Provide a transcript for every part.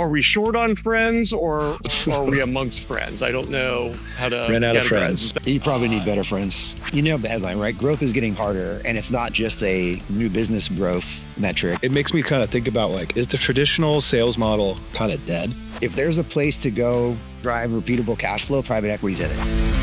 are we short on friends or are we amongst friends? I don't know how to Ran out of categorize friends. this. You probably need better friends. You know the headline, right? Growth is getting harder, and it's not just a new business growth metric. It makes me kind of think about, like, is the traditional sales model kind of dead? If there's a place to go drive repeatable cash flow, private equity's in it.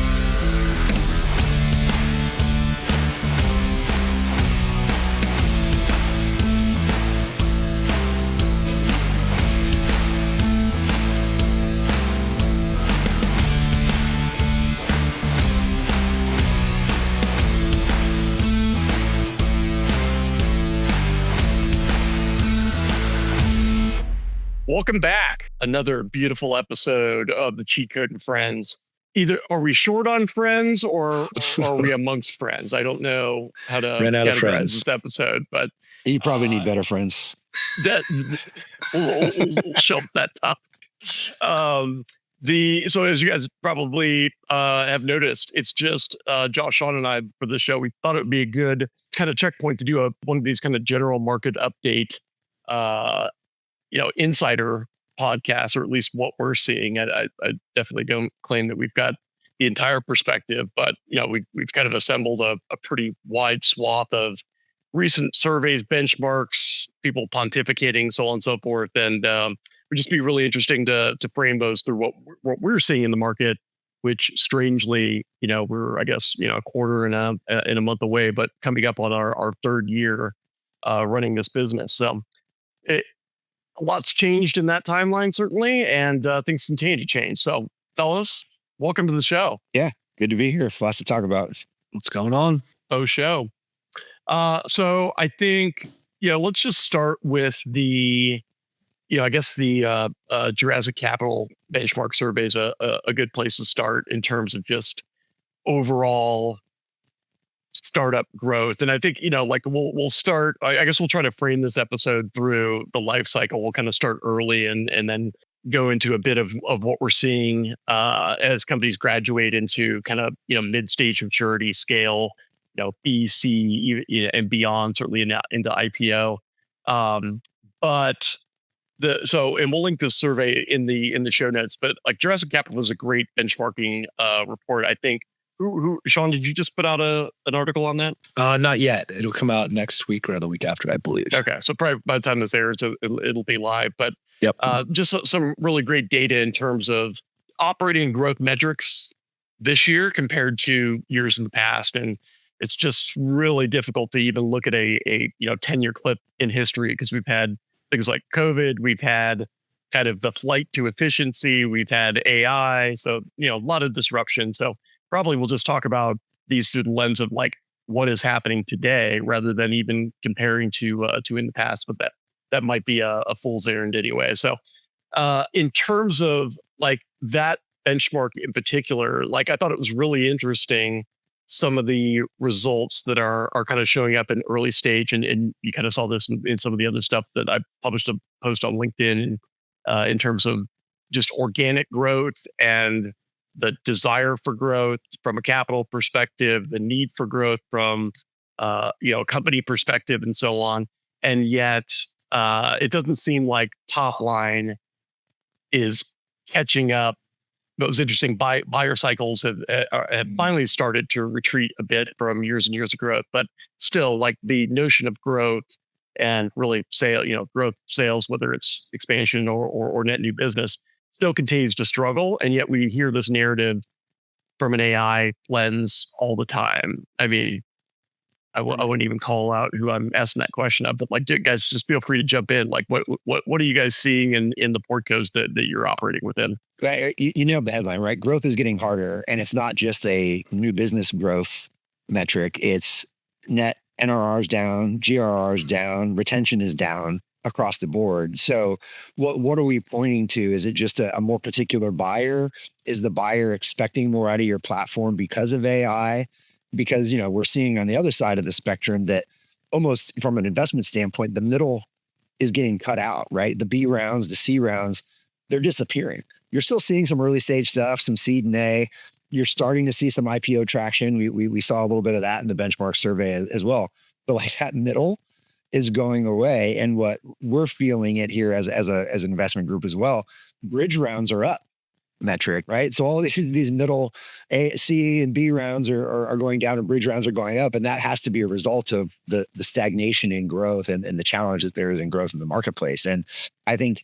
Welcome back. Another beautiful episode of the Cheat Code and Friends. Either are we short on friends or are we amongst friends? I don't know how to Ran out of categorize friends. this episode, but You probably need better friends. that we'll shelf that topic. So as you guys probably have noticed, it's just Josh, Sean, and I for the show. We thought it would be a good kind of checkpoint to do one of these kind of general market update insider podcast, or at least what we're seeing. I definitely don't claim that we've got the entire perspective, but we've kind of assembled a pretty wide swath of recent surveys, benchmarks, people pontificating, so on and so forth, and it would just be really interesting to frame those through what we're seeing in the market. Which strangely, we're a quarter and a month away, but coming up on our third year running this business. So a lot's changed in that timeline, certainly, and things continue to change. So, fellas, welcome to the show. Yeah, good to be here. Lots to talk about. What's going on? Show. So I think, let's just start with the Jurassic Capital benchmark survey is a good place to start in terms of just overall startup growth. And I think, we'll start, I guess we'll try to frame this episode through the life cycle. We'll kind of start early and then go into a bit of what we're seeing as companies graduate into kind of, mid-stage maturity scale, B, C, and beyond, certainly into IPO. And we'll link this survey in the show notes, but like Jurassic Capital is a great benchmarking report. I think, who Sean, did you just put out an article on that? Not yet. It'll come out next week or the week after, I believe. Okay, so probably by the time this airs, it'll be live. But yep, just some really great data in terms of operating and growth metrics this year compared to years in the past, and it's just really difficult to even look at a 10-year clip in history because we've had things like COVID, we've had kind of the flight to efficiency, we've had AI, so a lot of disruption. So probably we'll just talk about these through the lens of like what is happening today rather than even comparing to in the past, but that might be a fool's errand anyway. So in terms of like that benchmark in particular, like I thought it was really interesting, some of the results that are kind of showing up in early stage, and you kind of saw this in some of the other stuff that I published a post on LinkedIn in terms of just organic growth and the desire for growth from a capital perspective, the need for growth from a company perspective, and so on. And yet, it doesn't seem like top line is catching up. What was interesting, buyer cycles have finally started to retreat a bit from years and years of growth, but still, like the notion of growth and really growth sales, whether it's expansion or net new business, still continues to struggle. And yet we hear this narrative from an AI lens all the time. I mean, I wouldn't even call out who I'm asking that question of, but like, guys, just feel free to jump in. Like, what are you guys seeing in the portcos that you're operating within? You know the headline, right? Growth is getting harder, and it's not just a new business growth metric. It's net NRR's down, GRR's down, retention is down across the board. So what are we pointing to? Is it just a more particular buyer? Is the buyer expecting more out of your platform because of AI? Because, we're seeing on the other side of the spectrum that almost from an investment standpoint, the middle is getting cut out, right? The B rounds, the C rounds, they're disappearing. You're still seeing some early stage stuff, some seed and A. You're starting to see some IPO traction. We saw a little bit of that in the benchmark survey as well. But like that middle is going away. And what we're feeling it here as an investment group as well, bridge rounds are up metric, right? So all these middle A, C, and B rounds are going down, and bridge rounds are going up, and that has to be a result of the stagnation in growth and the challenge that there is in growth in the marketplace. And I think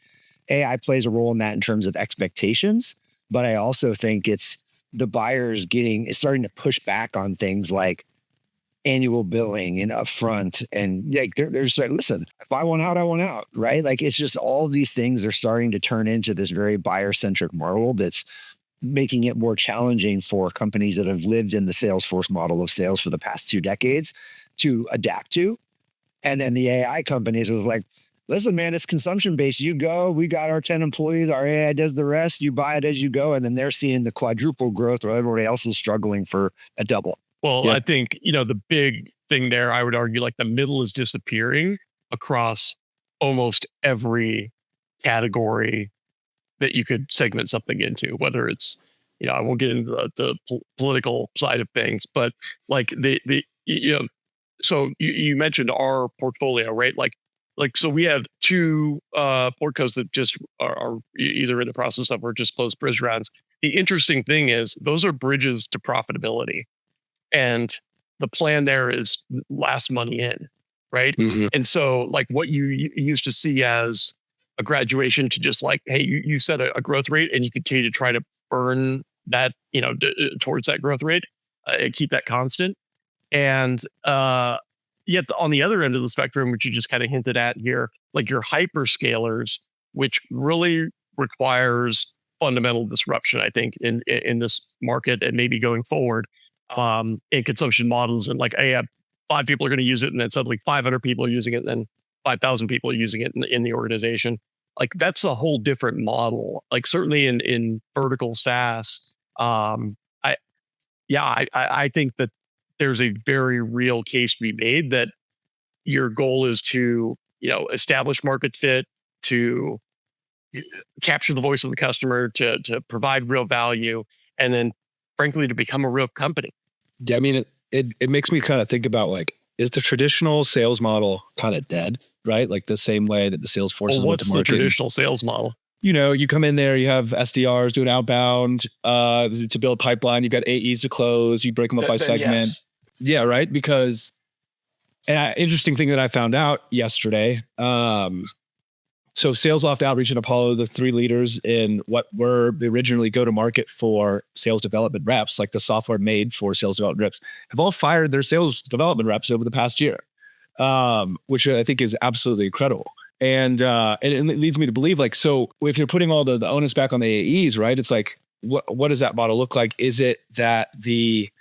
AI plays a role in that in terms of expectations, but I also think it's the buyers it's starting to push back on things like annual billing and upfront, and like they're saying, listen, if I want out, I want out, right? Like it's just all these things are starting to turn into this very buyer-centric model that's making it more challenging for companies that have lived in the Salesforce model of sales for the past 2 decades to adapt to. And then the AI companies was like, listen, man, it's consumption based. You go, we got our 10 employees, our AI does the rest, you buy it as you go. And then they're seeing the quadruple growth while everybody else is struggling for a double. Well, Yeah. I think, the big thing there, I would argue, like the middle is disappearing across almost every category that you could segment something into, whether it's, I won't get into the political side of things, but like so you mentioned our portfolio, right? So we have 2 portcos that just are either in the process of or just closed bridge rounds. The interesting thing is those are bridges to profitability. And the plan there is last money in, right? Mhm. And so like what you used to see as a graduation to just like, hey, you set a growth rate and you continue to try to burn that, towards that growth rate, and keep that constant. And yet on the other end of the spectrum, which you just kind of hinted at here, like your hyperscalers, which really requires fundamental disruption, I think, in this market and maybe going forward, in consumption models. And like, hey, 5 people are going to use it, and then suddenly 500 people are using it, and then 5,000 people are using it in the organization. Like that's a whole different model. Like certainly in vertical SaaS, I yeah, I think that there's a very real case to be made that your goal is to, establish market fit, to capture the voice of the customer, to provide real value, and then frankly to become a real company. Yeah, I mean, it makes me kind of think about like, is the traditional sales model kind of dead, right? Like the same way that the sales Well, forces went to what's the market. traditional sales model? You come in there, you have SDRs doing outbound to build pipeline. You've got AEs to close. You break them up by Then segment. yes. Yeah, right. Because interesting thing that I found out yesterday. So SalesLoft, Outreach, and Apollo, the 3 leaders in what were originally go-to-market for sales development reps, like the software made for sales development reps, have all fired their sales development reps over the past year, which I think is absolutely incredible. And it leads me to believe, like, so if you're putting all the onus back on the AEs, right? It's like, what does that model look like? Is it that the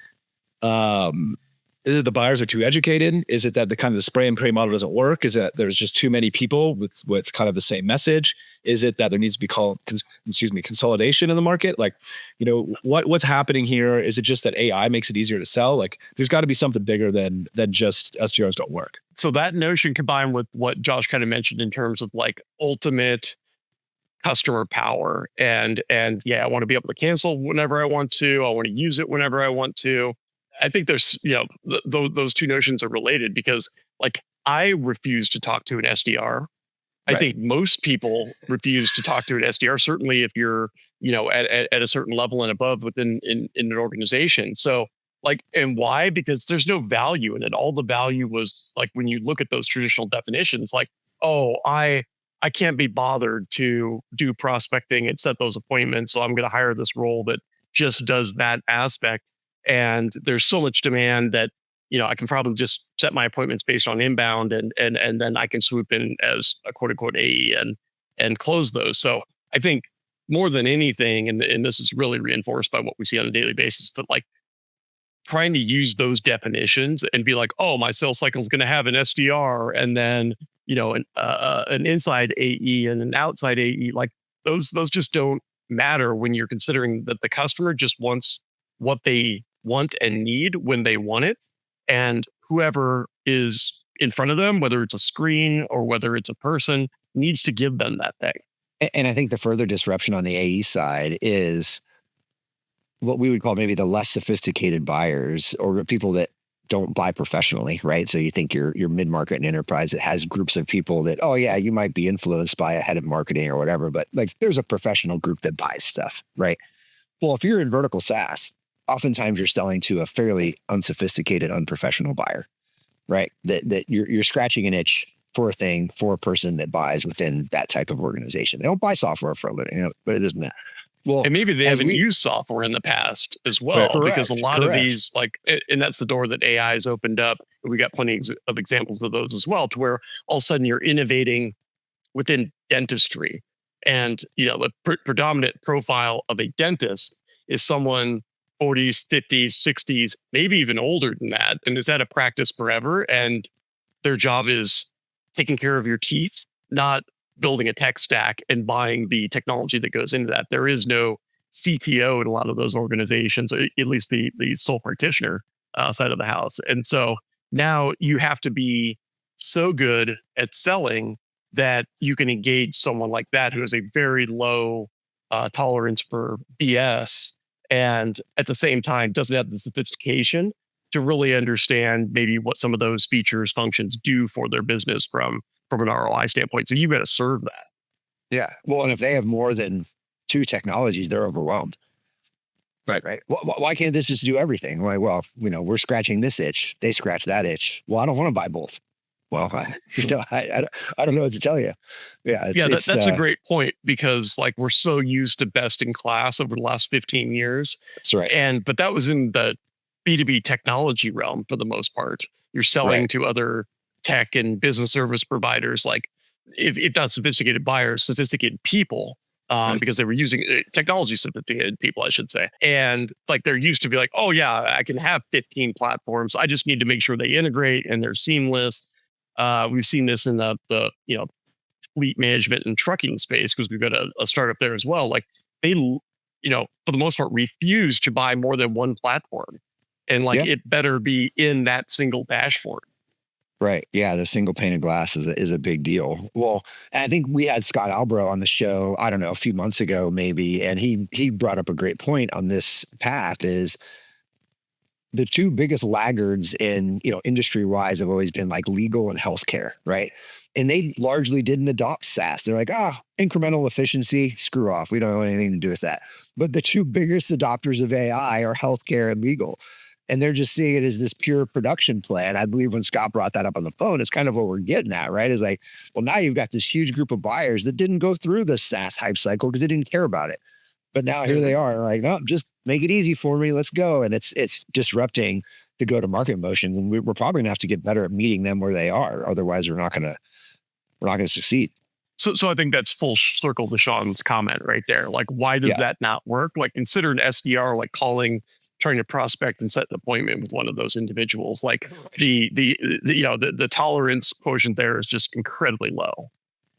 buyers are too educated? Is it that the kind of the spray and pray model doesn't work? Is it that there's just too many people with kind of the same message? Is it that there needs to be consolidation in the market? Like, what's happening here? Is it just that AI makes it easier to sell? Like, there's got to be something bigger than just SDRs don't work. So that notion combined with what Josh kind of mentioned in terms of like ultimate customer power and yeah, I want to be able to cancel whenever I want to. I want to use it whenever I want to. I think there's, those 2 notions are related because like I refuse to talk to an SDR. I Right. think most people refuse to talk to an SDR, certainly if you're, at a certain level and above within in an organization. So like, and why? Because there's no value in it. All the value was like, when you look at those traditional definitions, like, oh, I can't be bothered to do prospecting and set those appointments. So I'm going to hire this role that just does that aspect. And there's so much demand that, I can probably just set my appointments based on inbound and then I can swoop in as a quote unquote AE and close those. So I think more than anything, and this is really reinforced by what we see on a daily basis, but like trying to use those definitions and be like, oh, my sales cycle is going to have an SDR and then, an inside AE and an outside AE, like those just don't matter when you're considering that the customer just wants what they want and need when they want it. And whoever is in front of them, whether it's a screen or whether it's a person, needs to give them that thing. And I think the further disruption on the AE side is what we would call maybe the less sophisticated buyers or people that don't buy professionally, right? So you think your mid-market and enterprise that has groups of people that, oh yeah, you might be influenced by a head of marketing or whatever, but like there's a professional group that buys stuff, right? Well, if you're in vertical SaaS, oftentimes you're selling to a fairly unsophisticated, unprofessional buyer, right? That you're scratching an itch for a thing for a person that buys within that type of organization. They don't buy software for a living, but it isn't that. Well, And maybe they as haven't we used software in the past as Right. well, because a lot of Correct. these, like, and that's the door that AI has opened up. We got plenty of examples of those as well, to where all of a sudden you're innovating within dentistry. And, the predominant profile of a dentist is someone 40s, 50s, 60s, maybe even older than that. And is that a practice forever? And their job is taking care of your teeth, not building a tech stack and buying the technology that goes into that. There is no CTO in a lot of those organizations, or at least the sole practitioner side of the house. And so now you have to be so good at selling that you can engage someone like that who has a very low tolerance for BS, and at the same time doesn't have the sophistication to really understand maybe what some of those features, functions do for their business from an ROI standpoint. So you got to serve that. Yeah. Well, and if they have more than two technologies, they're overwhelmed. Right. Why can't this just do everything? Like, well, we're scratching this itch. They scratch that itch. Well, I don't want to buy both. Well, I don't know what to tell you. Yeah. That's a great point, because like we're so used to best in class over the last 15 years. That's right. But that was in the B2B technology realm for the most part. You're selling Right. to other tech and business service providers, like if not sophisticated buyers, sophisticated people, Right. because they were using technology sophisticated people, I should say. And like they're used to be like, oh yeah, I can have 15 platforms. I just need to make sure they integrate and they're seamless. We've seen this in the fleet management and trucking space, because we've got a startup there as well. Like they, for the most part, refuse to buy more than one platform, and like Yeah. it better be in that single dashboard. Right. Yeah. The single pane of glass is a big deal. Well, and I think we had Scott Albro on the show, I don't know, a few months ago, maybe. And he brought up a great point on this path is the two biggest laggards in, industry wise have always been like legal and healthcare. Right. And they largely didn't adopt SaaS. They're like, incremental efficiency, screw off. We don't have anything to do with that. But the two biggest adopters of AI are healthcare and legal. And they're just seeing it as this pure production play. And I believe when Scott brought that up on the phone, it's kind of what we're getting at, right? Is like, well, now you've got this huge group of buyers that didn't go through the SaaS hype cycle because they didn't care about it. But now here they are, like, no, just make it easy for me. Let's go. And it's disrupting the go-to-market motions. And we're probably gonna have to get better at meeting them where they are. Otherwise, we're not gonna succeed. So I think that's full circle to Sean's comment right there. Like, why does that not work? Like, consider an SDR like trying to prospect and set an appointment with one of those individuals. Like the tolerance quotient there is just incredibly low.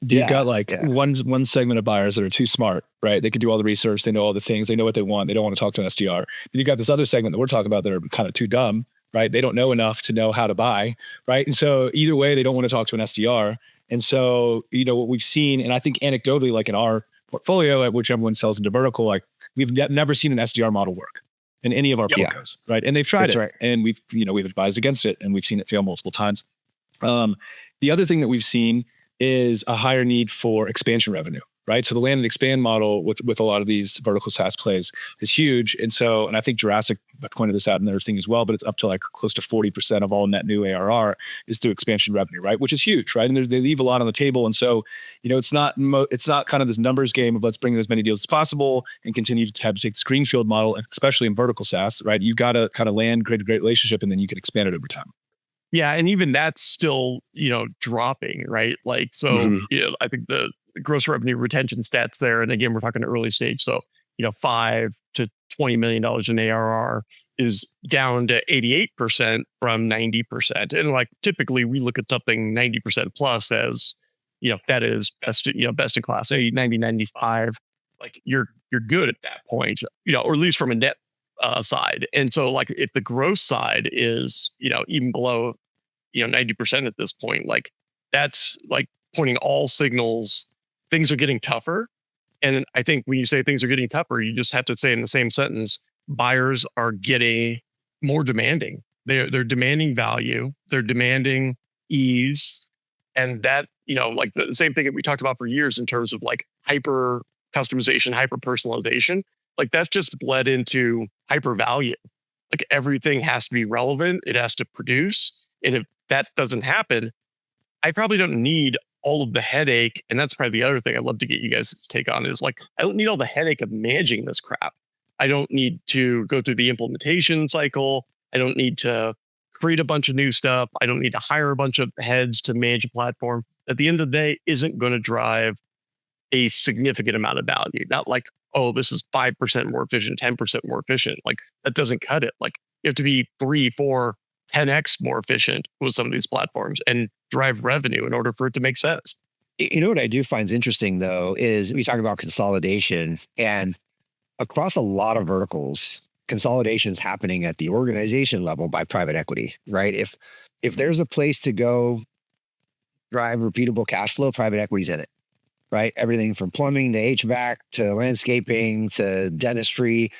You've got one segment of buyers that are too smart, right? They can do all the research, they know all the things, they know what they want, they don't want to talk to an SDR. Then you got this other segment that we're talking about that are kind of too dumb, right? They don't know enough to know how to buy, right? And so either way, they don't want to talk to an SDR. And so, what we've seen, and I think anecdotally, like in our portfolio, at which everyone sells into vertical, like we've never seen an SDR model work in any of our portfolios, right? And they've tried it, and we've advised against it, and we've seen it fail multiple times. The other thing that we've seen is a higher need for expansion revenue, right? So the land and expand model with a lot of these vertical SaaS plays is huge. And I think Jurassic pointed this out in their thing as well, but it's up to like close to 40% of all net new ARR is through expansion revenue, right? Which is huge, right? And they leave a lot on the table. And so, it's not kind of this numbers game of let's bring in as many deals as possible and continue to have to take this greenfield model, especially in vertical SaaS, right? You've got to kind of land, create a great relationship, and then you can expand it over time. Yeah, and even that's still, dropping, right? Like, so, I think the gross revenue retention stats there, and again, we're talking early stage, so, $5 to $20 million in ARR is down to 88% from 90%. And like, typically we look at something 90% plus as, that is best in class, 90, 95. Like you're good at that point, or at least from a net side. And so like, if the gross side is, even below 90% at this point, like that's like pointing all signals, things are getting tougher. And I think when you say things are getting tougher, you just have to say in the same sentence, buyers are getting more demanding. They're demanding value, they're demanding ease, and that, like the same thing that we talked about for years in terms of like hyper customization, hyper personalization, like that's just bled into hyper value. Like everything has to be relevant, it has to produce. And if that doesn't happen, I probably don't need all of the headache. And that's probably the other thing I'd love to get you guys to take on is like, I don't need all the headache of managing this crap. I don't need to go through the implementation cycle. I don't need to create a bunch of new stuff. I don't need to hire a bunch of heads to manage a platform. At the end of the day, isn't going to drive a significant amount of value. Not like, oh, this is 5% more efficient, 10% more efficient. Like that doesn't cut it. Like you have to be 3, 4, 10x more efficient with some of these platforms and drive revenue in order for it to make sense. You know what I do find interesting though is we talk about consolidation, and across a lot of verticals, consolidation is happening at the organization level by private equity, right? If there's a place to go drive repeatable cash flow, private equity's in it, right? Everything from plumbing to HVAC to landscaping to dentistry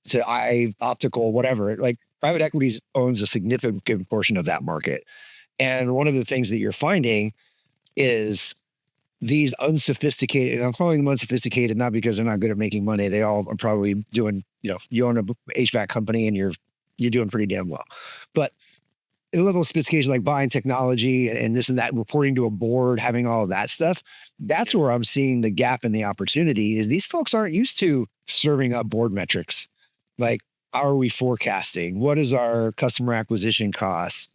to eye optical, whatever. Like private equity owns a significant portion of that market. And one of the things that you're finding is these unsophisticated, and I'm calling them unsophisticated, not because they're not good at making money. They all are probably doing, you own a HVAC company and you're doing pretty damn well. But a level of sophistication, like buying technology and this and that, reporting to a board, having all of that stuff, that's where I'm seeing the gap in the opportunity is these folks aren't used to serving up board metrics. Like, how are we forecasting? What is our customer acquisition costs?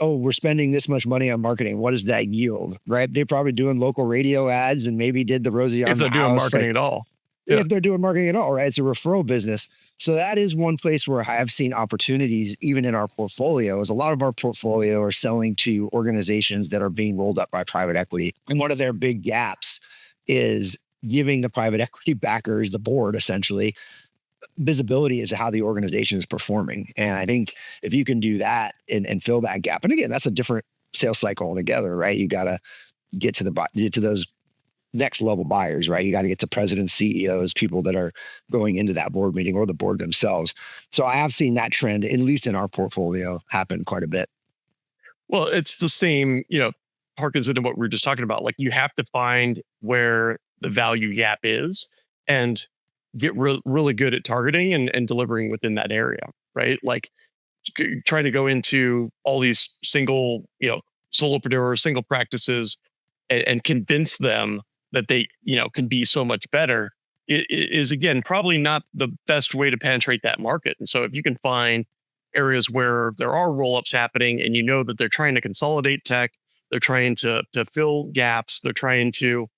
We're spending this much money on marketing. What does that yield? Right? They're probably doing local radio ads and maybe did the Rosie on If they're the doing house, marketing at all. if they're doing marketing at all, right? It's a referral business. So that is one place where I have seen opportunities, even in our portfolio, is a lot of our portfolio are selling to organizations that are being rolled up by private equity. And one of their big gaps is giving the private equity backers, the board essentially, visibility as to how the organization is performing. And I think if you can do that and fill that gap, and again, that's a different sales cycle altogether, right? You got to get to those next level buyers, right? You got to get to presidents, CEOs, people that are going into that board meeting or the board themselves. So I have seen that trend, at least in our portfolio, happen quite a bit. Well, it's the same, harkens into what we were just talking about. Like you have to find where the value gap is and get really good at targeting and delivering within that area, right? Like trying to go into all these single, solopreneurs, single practices and convince them that they, can be so much better is again, probably not the best way to penetrate that market. And so if you can find areas where there are rollups happening and that they're trying to consolidate tech, they're trying to fill gaps, they're trying to,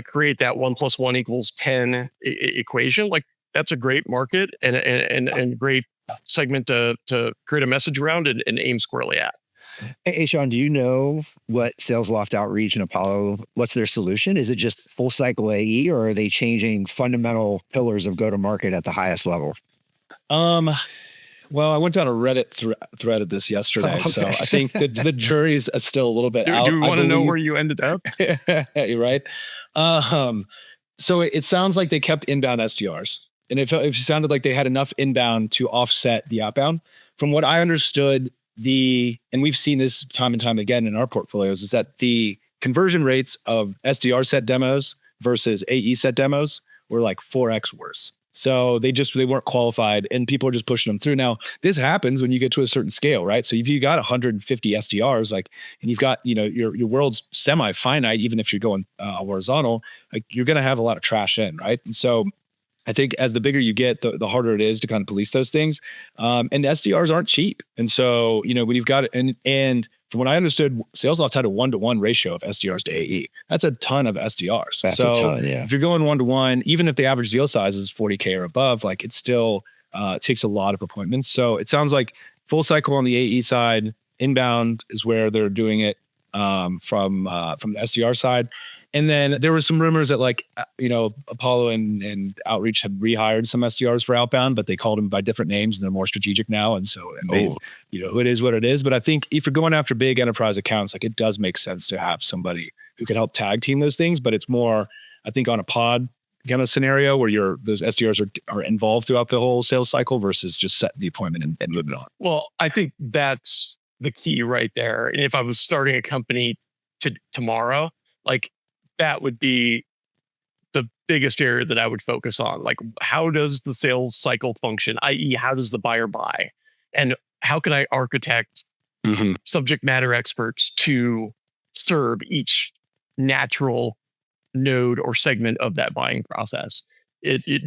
create that 1 + 1 = 10 equation, like that's a great market and great segment to create a message around and aim squarely at. Hey, Sean, do you know what Sales Loft Outreach and Apollo, what's their solution? Is it just full cycle AE, or are they changing fundamental pillars of go-to-market at the highest level? Well, I went down a Reddit thread of this yesterday, Okay. so I think the jury's still a little bit out. Do we want to know where you ended up? You're right. So it sounds like they kept inbound SDRs, and it sounded like they had enough inbound to offset the outbound. From what I understood, and we've seen this time and time again in our portfolios, is that the conversion rates of SDR set demos versus AE set demos were like 4x worse. So they weren't qualified and people are just pushing them through. Now, this happens when you get to a certain scale, right? So if you got 150 SDRs, and you've got, your world's semi-finite, even if you're going horizontal, like you're going to have a lot of trash in, right? And so I think as the bigger you get, the harder it is to kind of police those things. And SDRs aren't cheap. And so, when you've got it, and from what I understood, SalesLoft had a 1-to-1 ratio of SDRs to AE. That's a ton of SDRs. That's a ton, yeah. If you're going 1-to-1, even if the average deal size is 40K or above, like it still takes a lot of appointments. So it sounds like full cycle on the AE side, inbound is where they're doing it from the SDR side. And then there were some rumors that Apollo and Outreach had rehired some SDRs for outbound, but they called them by different names and they're more strategic now. And so, it is what it is. But I think if you're going after big enterprise accounts, like it does make sense to have somebody who can help tag team those things. But it's more, I think, on a pod kind of scenario where those SDRs are involved throughout the whole sales cycle versus just setting the appointment and moving on? Well, I think that's the key right there. And if I was starting a company tomorrow, like that would be the biggest area that I would focus on. Like, how does the sales cycle function? I.e., how does the buyer buy? And how can I architect subject matter experts to serve each natural node or segment of that buying process?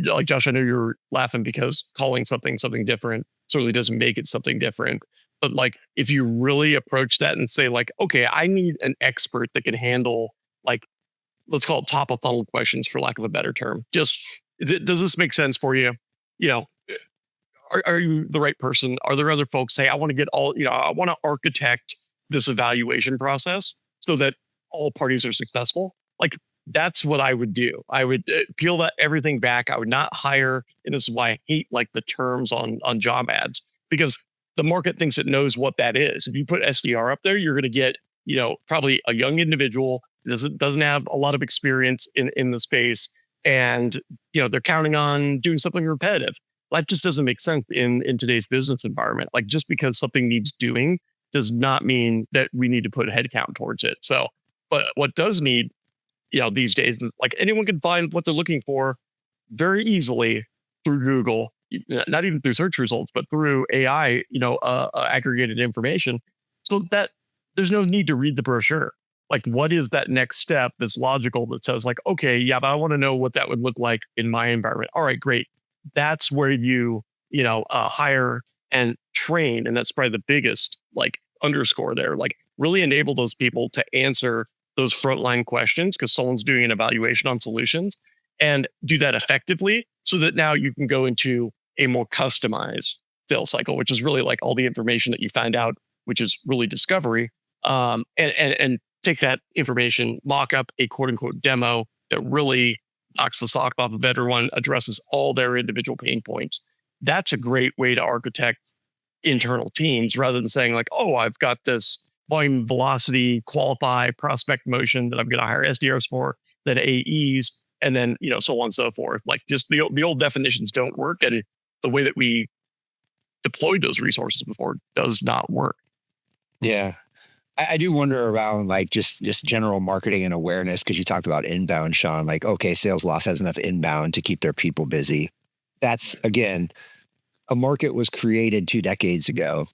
Like Josh, I know you're laughing because calling something different certainly doesn't make it something different. But like, if you really approach that and say like, okay, I need an expert that can handle like, let's call it top of funnel questions for lack of a better term. Just does this make sense for you? You know, are you the right person? Are there other folks say, I want to get all, I want to architect this evaluation process so that all parties are successful? Like, that's what I would do. I would peel that everything back. I would not hire, and this is why I hate like the terms on job ads, because the market thinks it knows what that is. If you put SDR up there, you're going to get, probably a young individual doesn't have a lot of experience in the space, and they're counting on doing something repetitive. That just doesn't make sense in today's business environment. Like, just because something needs doing does not mean that we need to put a headcount towards it. So, but what does need, these days, like anyone can find what they're looking for very easily through Google, not even through search results, but through AI, aggregated information, so that there's no need to read the brochure. Like, what is that next step that's logical that says like, okay, yeah, but I want to know what that would look like in my environment. All right, great. That's where you hire and train. And that's probably the biggest like underscore there. Like, really enable those people to answer those frontline questions because someone's doing an evaluation on solutions, and do that effectively so that now you can go into a more customized sales cycle, which is really like all the information that you find out, which is really discovery. And take that information, mock up a quote unquote demo that really knocks the sock off of everyone, addresses all their individual pain points. That's a great way to architect internal teams rather than saying like, oh, I've got this volume, velocity, qualify, prospect motion that I'm going to hire SDRs for, then AEs, and then, so on and so forth. Like, just the old definitions don't work. And the way that we deployed those resources before does not work. Yeah. I do wonder around like just general marketing and awareness, because you talked about inbound, Sean, like, okay, SalesLoft has enough inbound to keep their people busy. That's, again, a market was created 2 decades ago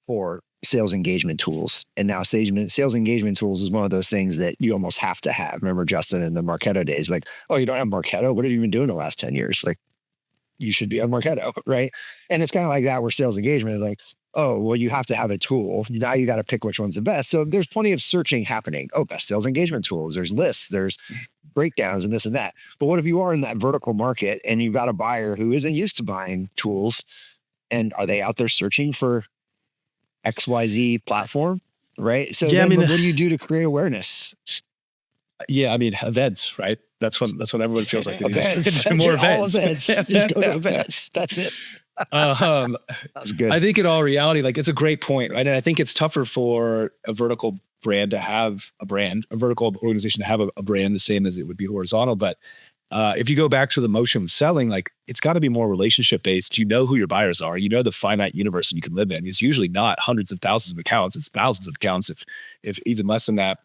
for sales engagement tools. And now sales engagement tools is one of those things that you almost have to have. Remember Justin in the Marketo days, like, oh, you don't have Marketo? What have you been doing the last 10 years? Like, you should be on Marketo, right? And it's kind of like that where sales engagement is like, oh, well, you have to have a tool. Now you got to pick which one's the best. So there's plenty of searching happening. Oh, best sales engagement tools. There's lists, there's breakdowns and this and that. But what if you are in that vertical market and you've got a buyer who isn't used to buying tools, and are they out there searching for XYZ platform, right? So yeah, what do you do to create awareness? Yeah, I mean, events, right? That's what everyone feels like. They events. need more events. Just go to events. That's it. That's good. I think in all reality, like, it's a great point, right? And I think it's tougher for a vertical brand to have a brand, a vertical organization to have a brand the same as it would be horizontal. But if you go back to the motion of selling, like, it's got to be more relationship based. You know who your buyers are. You know the finite universe that you can live in. It's usually not hundreds of thousands of accounts. It's thousands of accounts, if even less than that.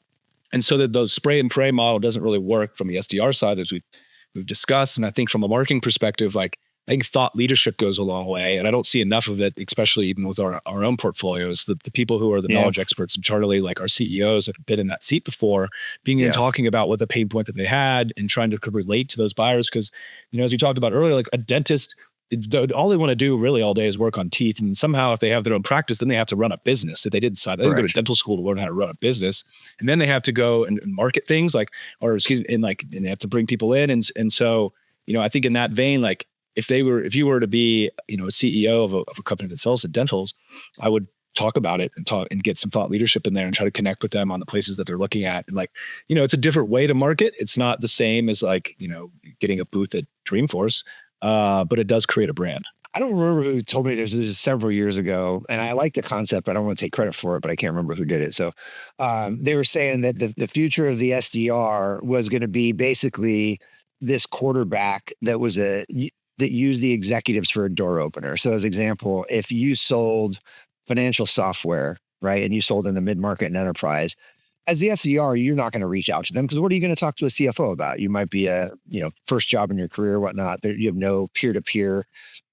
And so that those spray and pray model doesn't really work from the SDR side, as we've discussed. And I think from a marketing perspective, like, I think thought leadership goes a long way, and I don't see enough of it, especially even with our own portfolios. The people who are the knowledge experts, and Charlie, like our CEOs that have been in that seat before, being in talking about what the pain point that they had and trying to relate to those buyers. Because, as you talked about earlier, like a dentist, all they want to do really all day is work on teeth. And somehow if they have their own practice, then they have to run a business. If they did decide, they go to dental school to learn how to run a business. And then they have to go and market things and they have to bring people in. And so, I think in that vein, like, if you were to be, a CEO of a company that sells to dentals, I would talk about it and get some thought leadership in there and try to connect with them on the places that they're looking at. And like, it's a different way to market. It's not the same as like, getting a booth at Dreamforce, but it does create a brand. I don't remember who told me this was several years ago, and I like the concept. I don't want to take credit for it, but I can't remember who did it. So they were saying that the future of the SDR was going to be basically this quarterback that used the executives for a door opener. So as example, if you sold financial software, right, and you sold in the mid-market and enterprise, as the SDR, you're not going to reach out to them because what are you going to talk to a CFO about? You might be a first job in your career or whatnot. You have no peer-to-peer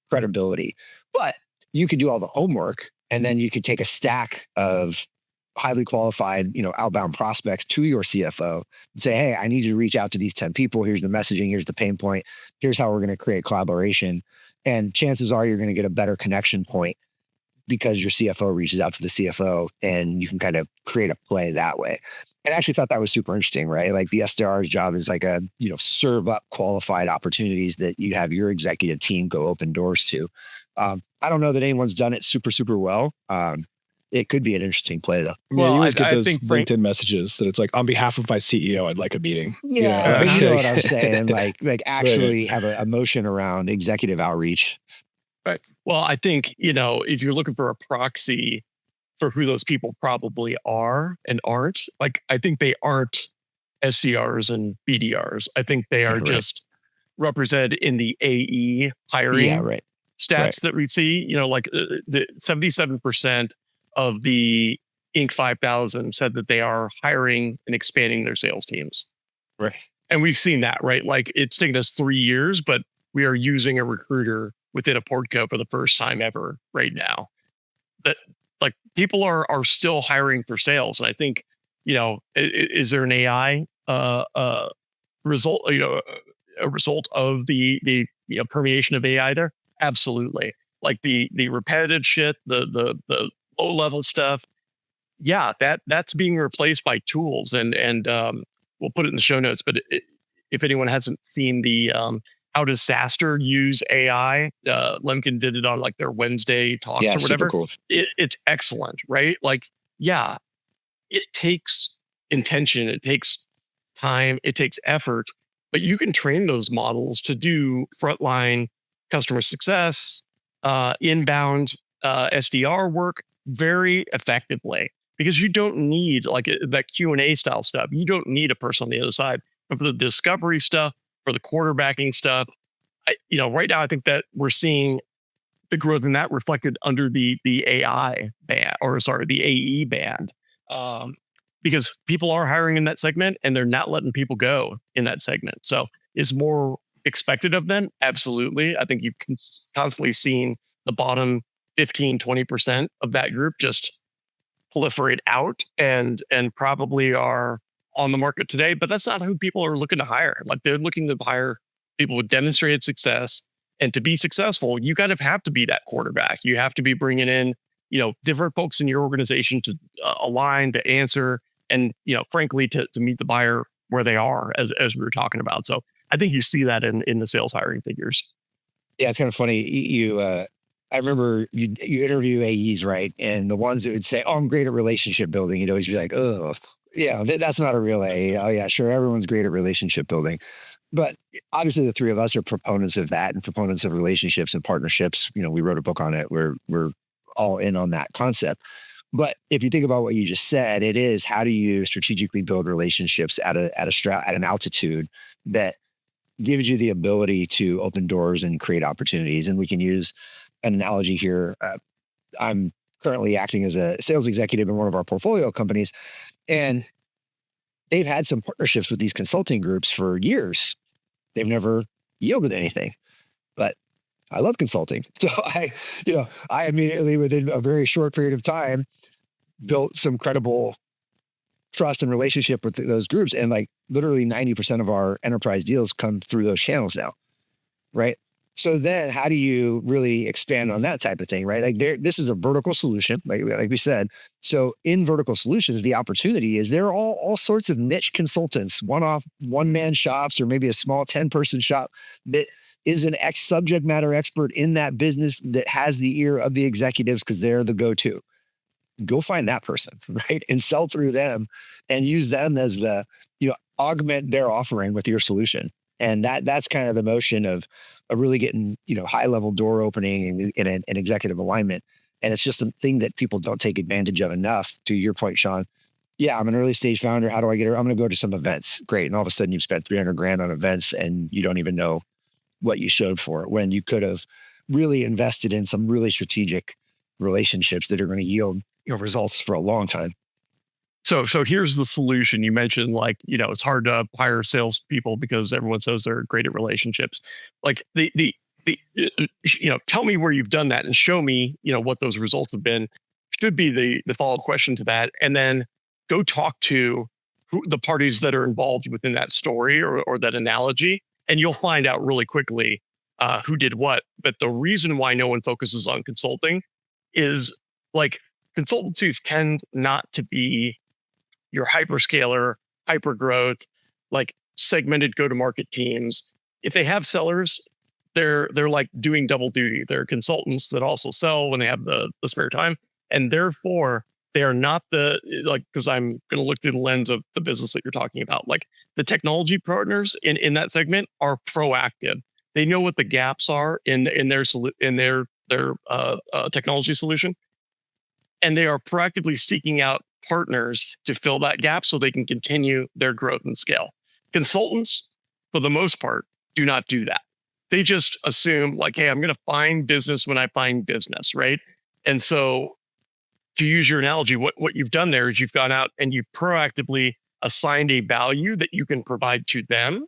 credibility, but you could do all the homework, and then you could take a stack of highly qualified, outbound prospects to your CFO and say, hey, I need you to reach out to these 10 people. Here's the messaging. Here's the pain point. Here's how we're going to create collaboration. And chances are you're going to get a better connection point because your CFO reaches out to the CFO and you can kind of create a play that way. And I actually thought that was super interesting, right? Like the SDR's job is like serve up qualified opportunities that you have your executive team go open doors to. I don't know that anyone's done it super, super well. It could be an interesting play though. Yeah, Well, you always get I those think LinkedIn messages that it's like, on behalf of my CEO, I'd like a meeting. Yeah, but you know what I'm saying? Like Right. actually have a motion around executive outreach. Right. Well, I think, if you're looking for a proxy for who those people probably are and aren't, like, I think they aren't SDRs and BDRs. I think they are Right. just represented in the AE hiring Yeah, right. stats that we see. Like the 77% of the Inc. 5000 said that they are hiring and expanding their sales teams. Right. And we've seen that, right? Like it's taken us 3 years, but we are using a recruiter within a portco for the first time ever right now. That like people are still hiring for sales. And I think, is there an AI result, a result of the permeation of AI there? Absolutely. Like the repetitive shit, the low level stuff. Yeah, that's being replaced by tools, and we'll put it in the show notes. But if anyone hasn't seen the how does SaaStr use AI, Lemkin did it on like their Wednesday talks Yeah, or super whatever. cool. It's excellent, right? Like, yeah, it takes intention, it takes time, it takes effort, but you can train those models to do frontline customer success, inbound SDR work very effectively because you don't need like that Q&A style stuff. You don't need a person on the other side. But for the discovery stuff, for the quarterbacking stuff, right now I think that we're seeing the growth in that reflected under the AI band, or sorry, the AE band, because people are hiring in that segment and they're not letting people go in that segment. So is more expected of them? Absolutely. I think you've constantly seen the bottom 15, 20% of that group just proliferate out and probably are on the market today, but that's not who people are looking to hire. Like they're looking to hire people with demonstrated success. And to be successful, you kind of have to be that quarterback. You have to be bringing in, different folks in your organization to align, to answer, and, frankly, to meet the buyer where they are, as we were talking about. So I think you see that in the sales hiring figures. Yeah, it's kind of funny. I remember you interview AEs, right? And the ones that would say, "Oh, I'm great at relationship building," you'd always be like, "Oh, yeah, that's not a real AE." Oh, yeah, sure, everyone's great at relationship building, but obviously the three of us are proponents of that and proponents of relationships and partnerships. We wrote a book on it. We're all in on that concept. But if you think about what you just said, it is how do you strategically build relationships at an altitude that gives you the ability to open doors and create opportunities. And we can use an analogy here. I'm currently acting as a sales executive in one of our portfolio companies, and they've had some partnerships with these consulting groups for years. They've never yielded anything, but I love consulting. So I immediately within a very short period of time built some credible trust and relationship with those groups. And like literally 90% of our enterprise deals come through those channels now. Right. So then how do you really expand on that type of thing? Right. Like this is a vertical solution, like we said. So in vertical solutions, the opportunity is there are all sorts of niche consultants, one-man shops, or maybe a small 10-person shop that is an subject matter expert in that business that has the ear of the executives because they're the go-to. Go find that person, right? And sell through them and use them as augment their offering with your solution. And that's kind of the motion of really getting, high level door opening and an executive alignment. And it's just a thing that people don't take advantage of enough. To your point, Sean, yeah, I'm an early stage founder. How do I get her? I'm going to go to some events. Great. And all of a sudden you've spent 300 grand on events and you don't even know what you showed for it, when you could have really invested in some really strategic relationships that are going to yield results for a long time. So here's the solution. You mentioned, like, it's hard to hire salespeople because everyone says they're great at relationships. Like tell me where you've done that and show me, what those results have been, should be the follow-up question to that. And then go talk to the parties that are involved within that story or that analogy. And you'll find out really quickly who did what. But the reason why no one focuses on consulting is, like, consultancies tend not to be your hyperscaler, hyper growth, like segmented go-to-market teams. If they have sellers, they're like doing double duty. They're consultants that also sell when they have the spare time. And therefore, they are not because I'm going to look through the lens of the business that you're talking about. Like, the technology partners in that segment are proactive. They know what the gaps are in their technology solution, and they are proactively seeking out partners to fill that gap so they can continue their growth and scale. Consultants, for the most part, do not do that. They just assume, like, hey, I'm going to find business when I find business, right? And so, to use your analogy, what you've done there is you've gone out and you proactively assigned a value that you can provide to them,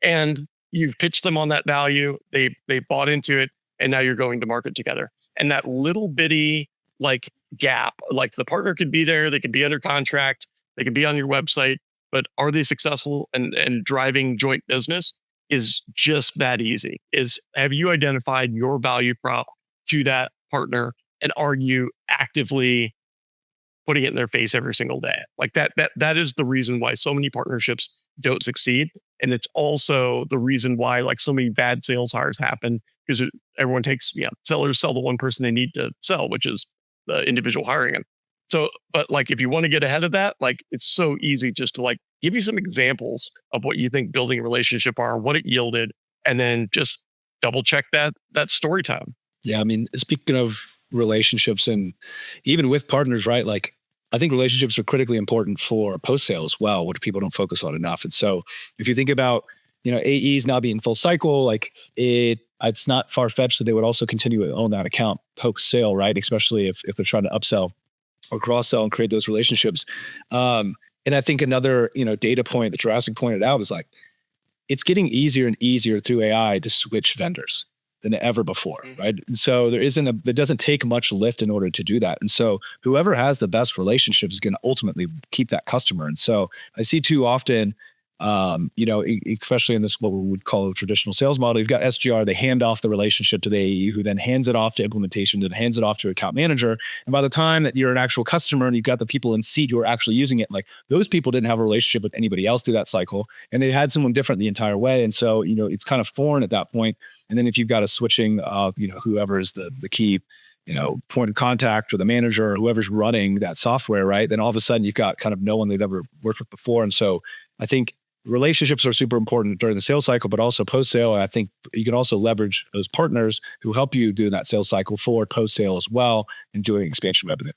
and you've pitched them on that value. They bought into it, and now you're going to market together. And that little bitty, like, gap, like, the partner could be there, they could be under contract, they could be on your website, but are they successful and driving joint business is just that easy. Have you identified your value prop to that partner, and are you actively putting it in their face every single day? Like, that is the reason why so many partnerships don't succeed. And it's also the reason why, like, so many bad sales hires happen, because everyone takes, sellers sell the one person they need to sell, which is the individual hiring them. So, but, like, if you want to get ahead of that, like, it's so easy just to, like, give you some examples of what you think building a relationship are, what it yielded, and then just double check that story time. Yeah, I mean, speaking of relationships and even with partners, right? Like, I think relationships are critically important for post-sale as well, which people don't focus on enough. And so if you think about, AEs now being full cycle, like, it's not far-fetched that they would also continue to own that account post-sale, right? Especially if they're trying to upsell or cross-sell and create those relationships. And I think another, data point that Jurassic pointed out is, like, it's getting easier and easier through AI to switch vendors than ever before, right? And so there doesn't take much lift in order to do that. And so whoever has the best relationship is going to ultimately keep that customer. And so I see too often, especially in this, what we would call a traditional sales model, you've got SGR, they hand off the relationship to the AE, who then hands it off to implementation, then hands it off to account manager. And by the time that you're an actual customer and you've got the people in seat who are actually using it, like, those people didn't have a relationship with anybody else through that cycle, and they had someone different the entire way. And so, it's kind of foreign at that point. And then if you've got a switching, whoever is the key, point of contact, or the manager, or whoever's running that software, right? Then all of a sudden you've got kind of no one they've ever worked with before. And so I think relationships are super important during the sales cycle, but also post-sale. I think you can also leverage those partners who help you do that sales cycle for post-sale as well, and doing expansion revenue.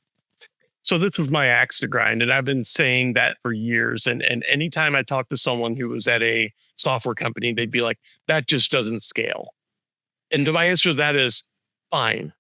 So this was my axe to grind, and I've been saying that for years. And anytime I talk to someone who was at a software company, they'd be like, that just doesn't scale. And my answer to that is, fine,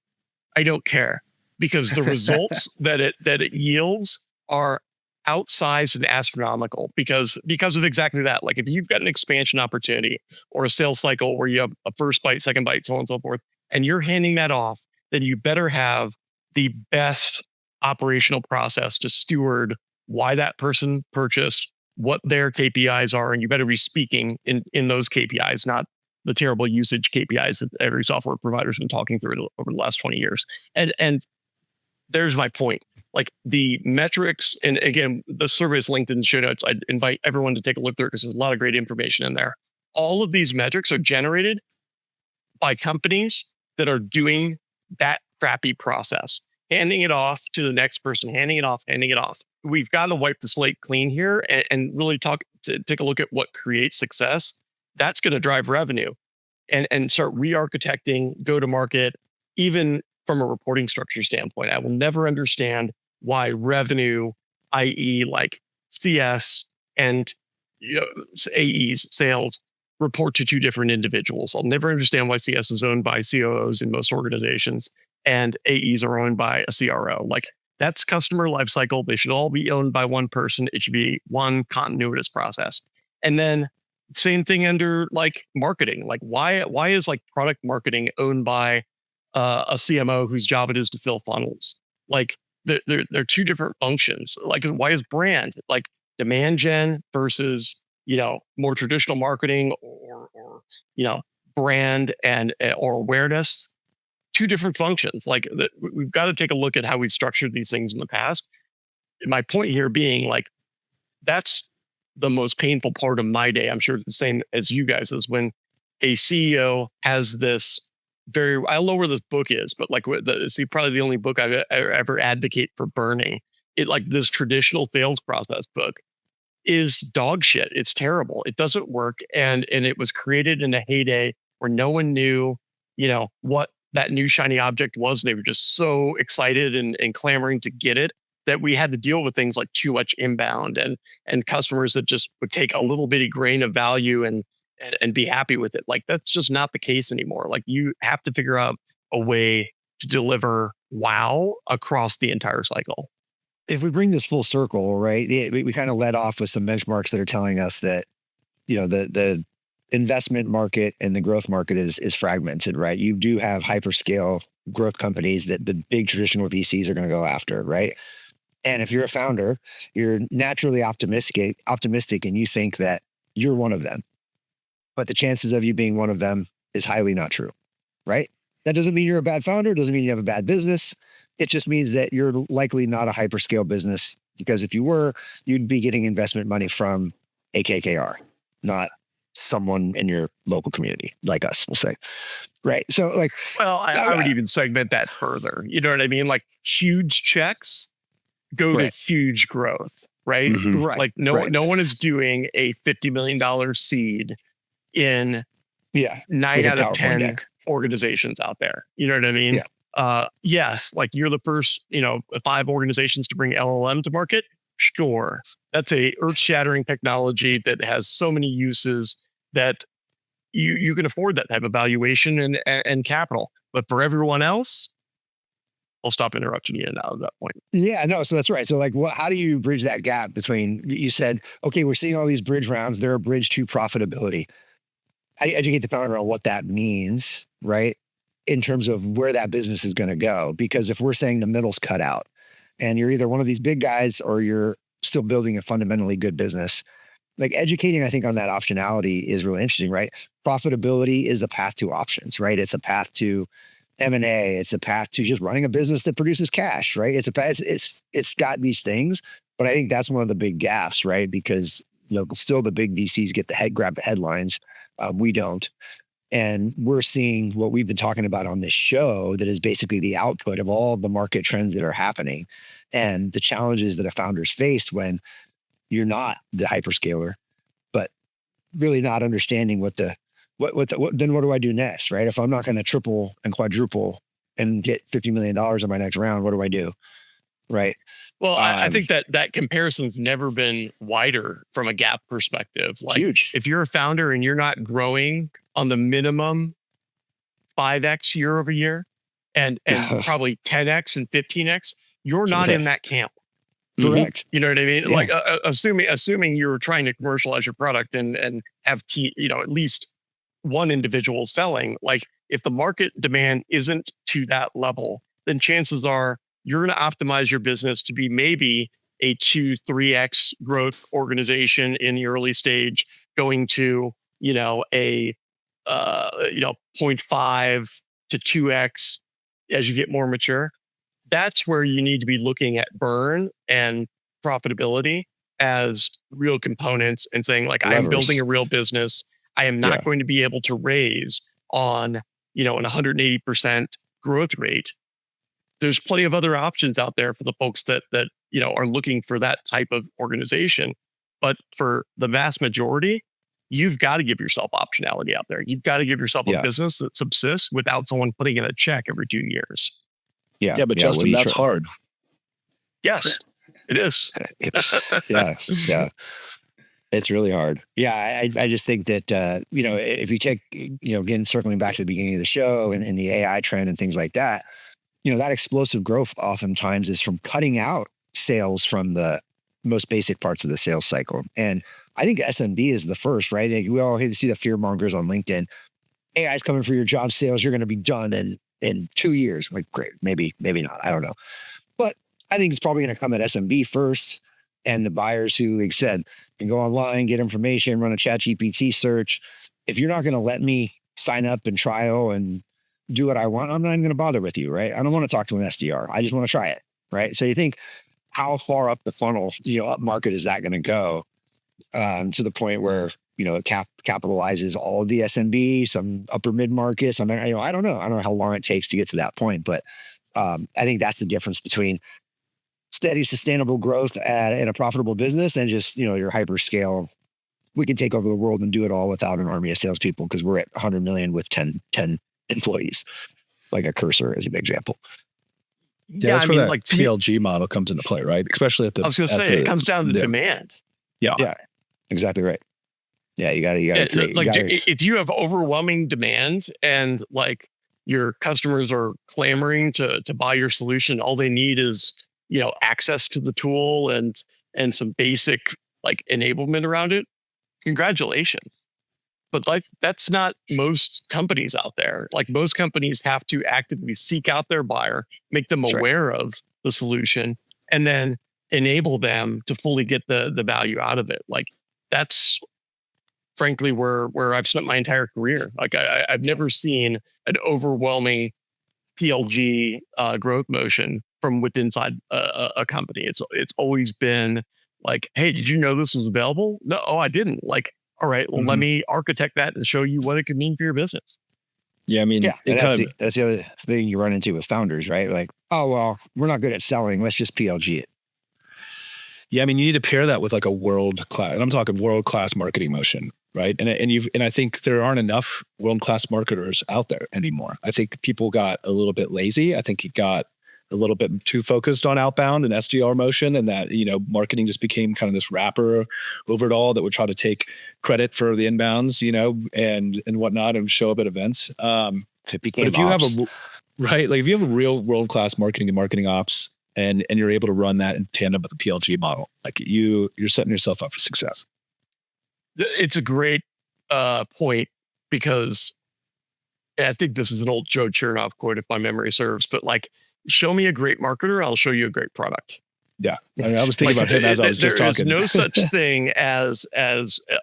I don't care, because the results that it yields are outsized and astronomical because of exactly that. Like, if you've got an expansion opportunity or a sales cycle where you have a first bite, second bite, so on and so forth, and you're handing that off, then you better have the best operational process to steward why that person purchased, what their KPIs are, and you better be speaking in those KPIs, not the terrible usage KPIs that every software provider's been talking through over the last 20 years. And there's my point. Like, the metrics, and again, the survey is linked in the show notes. I'd invite everyone to take a look through it because there's a lot of great information in there. All of these metrics are generated by companies that are doing that crappy process, handing it off to the next person, handing it off. We've got to wipe the slate clean here and really take a look at what creates success. That's going to drive revenue, and start re-architecting go-to-market, even from a reporting structure standpoint. I will never understand why revenue i.e., like CS and AEs, sales, report to two different individuals. I'll never understand why CS is owned by COOs in most organizations and AEs are owned by a CRO. Like that's customer lifecycle. They should all be owned by one person. It should be one continuous process. And then same thing under like marketing. Like why is like product marketing owned by a CMO whose job it is to fill funnels? Like they're two different functions. Like why is brand like demand gen versus more traditional marketing or brand and or awareness? Two different functions. Like we've got to take a look at how we've structured these things in the past. My point here being like that's the most painful part of my day. I'm sure it's the same as you guys, is when a CEO has this I don't know where this book is, but like it's probably the only book I've ever advocate for burning it. Like this traditional sales process book is dog shit. It's terrible. It doesn't work. And it was created in a heyday where no one knew, what that new shiny object was. They were just so excited and clamoring to get it that we had to deal with things like too much inbound and customers that just would take a little bitty grain of value and be happy with it. Like that's just not the case anymore. Like you have to figure out a way to deliver wow across the entire cycle. If we bring this full circle, right, we kind of led off with some benchmarks that are telling us that, the investment market and the growth market is fragmented, right? You do have hyperscale growth companies that the big traditional VCs are going to go after, right? And if you're a founder, you're naturally optimistic, and you think that you're one of them. But the chances of you being one of them is highly not true, right? That doesn't mean you're a bad founder. It doesn't mean you have a bad business. It just means that you're likely not a hyperscale business, because if you were, you'd be getting investment money from a KKR, not someone in your local community like us, we'll say. Right. So like, well, I would even segment that further. You know what I mean? Like huge checks go to huge growth, right? Mm-hmm. Right. Like no one is doing a $50 million seed in 9 out of 10 organizations out there. You know what I mean? Yeah. Yes, like you're the first, 5 organizations to bring LLM to market. Sure. That's a earth-shattering technology that has so many uses that you can afford that type of valuation and capital. But for everyone else, I'll stop interrupting you now at that point. Yeah, no, so that's right. So like, how do you bridge that gap between, you said, okay, we're seeing all these bridge rounds, they're a bridge to profitability. How do you educate the founder on what that means, right? In terms of where that business is going to go? Because if we're saying the middle's cut out and you're either one of these big guys or you're still building a fundamentally good business, like educating, I think, on that optionality is really interesting, right? Profitability is a path to options, right? It's a path to M&A. It's a path to just running a business that produces cash, right? It's got these things, but I think that's one of the big gaps, right? Because still the big VCs grab the headlines. We don't. And we're seeing what we've been talking about on this show that is basically the output of all the market trends that are happening and the challenges that a founder's faced when you're not the hyperscaler, but really not understanding what then what do I do next, right? If I'm not going to triple and quadruple and get $50 million in my next round, what do I do? Right. Well, I think that comparison's never been wider from a gap perspective. Like huge. If you're a founder and you're not growing on the minimum 5x year over year and probably 10x and 15x, you're not in that camp. Correct. You know what I mean? Yeah. Like assuming you're trying to commercialize your product and have at least one individual selling. Like if the market demand isn't to that level, then chances are you're going to optimize your business to be maybe a 2-3x growth organization in the early stage, going to a 0.5 to 2x as you get more mature. That's where you need to be looking at burn and profitability as real components and saying, like, I'm building a real business. I am not going to be able to raise on, an 180% growth rate. There's plenty of other options out there for the folks that are looking for that type of organization. But for the vast majority, you've got to give yourself optionality out there. You've got to give yourself a business that subsists without someone putting in a check every 2 years. Yeah, but Justin, that's hard. Yes. It is. Yeah. It's really hard. Yeah, I just think that if you take again circling back to the beginning of the show and the AI trend and things like that, that explosive growth oftentimes is from cutting out sales from the most basic parts of the sales cycle. And I think SMB is the first, right? We all see the fear mongers on LinkedIn. AI is coming for your job sales. You're going to be done in 2 years. Like, great, maybe not. I don't know. But I think it's probably going to come at SMB first. And the buyers who, like I said, can go online, get information, run a chat GPT search. If you're not going to let me sign up and trial and do what I want, I'm not even going to bother with you, right? I don't want to talk to an SDR. I just want to try it, right? So you think, how far up the funnel, up market is that going to go to the point where, it capitalizes all of the SMB, some upper mid markets. I don't know. I don't know how long it takes to get to that point, but I think that's the difference between steady, sustainable growth in a profitable business and just, your hyper scale. We can take over the world and do it all without an army of salespeople because we're at 100 million with 10 employees, like a Cursor as an example. Yeah, that's where that PLG model comes into play, right? Especially I was going to say, it comes down to demand. Yeah, exactly right. Yeah, you got to create. If you have overwhelming demand and like your customers are clamoring to buy your solution, all they need is access to the tool and some basic like enablement around it. Congratulations. But like that's not most companies out there. Like most companies have to actively seek out their buyer, make them aware of the solution, and then enable them to fully get the value out of it. Like that's frankly where I've spent my entire career. Like I've never seen an overwhelming PLG growth motion from within inside a company. It's always been like, hey, did you know this was available? No, I didn't. Like, all right, well, let me architect that and show you what it could mean for your business. Yeah, I mean, that's the other thing you run into with founders, right? Like, oh, well, we're not good at selling. Let's just PLG it. Yeah, I mean, you need to pair that with like a world-class, and I'm talking world-class marketing motion, right? And I think there aren't enough world-class marketers out there anymore. I think people got a little bit lazy. I think it got a little bit too focused on outbound and SDR motion, and that marketing just became kind of this wrapper over it all that would try to take credit for the inbounds, and whatnot, and show up at events. It became but if ops. you have if you have a real world-class marketing and marketing ops, and you're able to run that in tandem with the PLG model, like you're setting yourself up for success. It's a great point because I think this is an old Joe Chernoff quote, if my memory serves, but like, show me a great marketer, I'll show you a great product. Yeah. I was thinking about him as I was just talking. There is no such thing as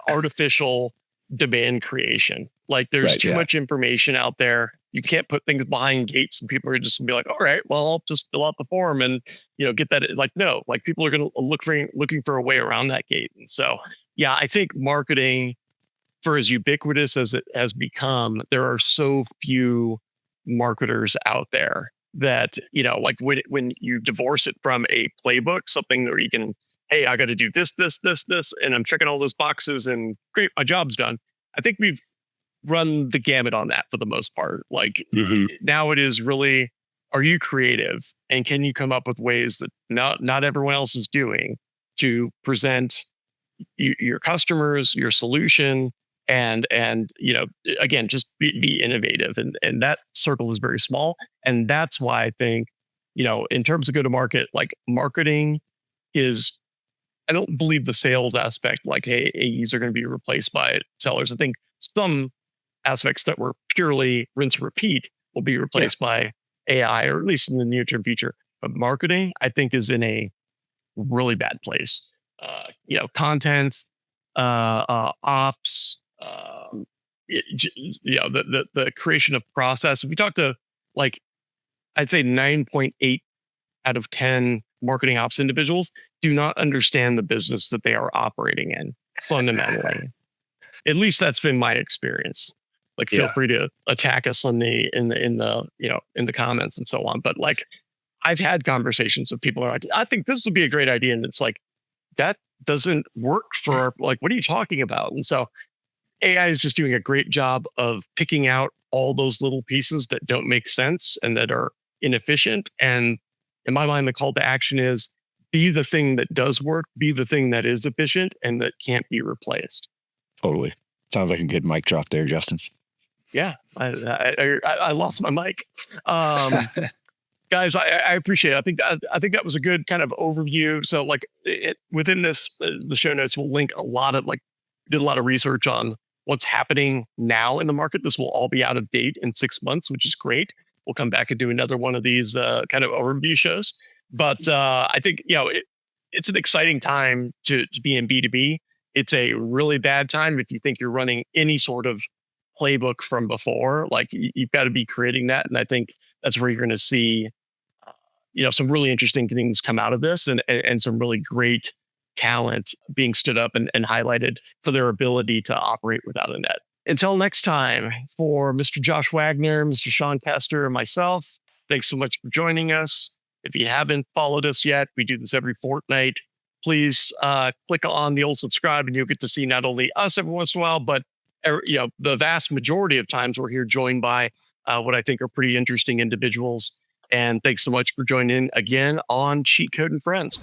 artificial demand creation. Like there's too much information out there. You can't put things behind gates and people are just gonna be like, all right, well, I'll just fill out the form and get that. Like, no, like people are gonna looking for a way around that gate. And so yeah, I think marketing, for as ubiquitous as it has become, there are so few marketers out there that, like when you divorce it from a playbook, something where you can, hey, I got to do this, and I'm checking all those boxes and great, my job's done. I think we've run the gamut on that for the most part. Like now it is really, are you creative and can you come up with ways that not everyone else is doing to present your customers, your solution, and again, just be innovative. And that circle is very small. And that's why I think, in terms of go to market, like marketing is, I don't believe the sales aspect, like, hey, AEs are going to be replaced by sellers. I think some aspects that were purely rinse and repeat will be replaced by AI, or at least in the near term future. But marketing, I think, is in a really bad place. Content, ops, the creation of process. If we talk to, like, I'd say 9.8 out of 10 marketing ops individuals do not understand the business that they are operating in fundamentally. At least that's been my experience. Like, feel free to attack us in the comments and so on. But like, I've had conversations with people who are like, I think this would be a great idea. And it's like, that doesn't work for like, what are you talking about? And so AI is just doing a great job of picking out all those little pieces that don't make sense and that are inefficient. And in my mind, the call to action is be the thing that does work, be the thing that is efficient and that can't be replaced. Totally. Sounds like a good mic drop there, Justin. Yeah, I lost my mic. Guys, I appreciate it. I think that was a good kind of overview. So like within this, the show notes will link a lot of did a lot of research on what's happening now in the market. This will all be out of date in 6 months, which is great. We'll come back and do another one of these kind of overview shows. But I think, it's an exciting time to be in B2B. It's a really bad time if you think you're running any sort of playbook from before. Like you've got to be creating that. And I think that's where you're going to see, some really interesting things come out of this and some really great talent being stood up and highlighted for their ability to operate without a net. Until next time, for Mr. Josh Wagner, Mr. Sean Kester, and myself, thanks so much for joining us. If you haven't followed us yet, we do this every fortnight. Please click on the old subscribe and you'll get to see not only us every once in a while, but the vast majority of times we're here joined by what I think are pretty interesting individuals. And thanks so much for joining in again on Cheat Code and Friends.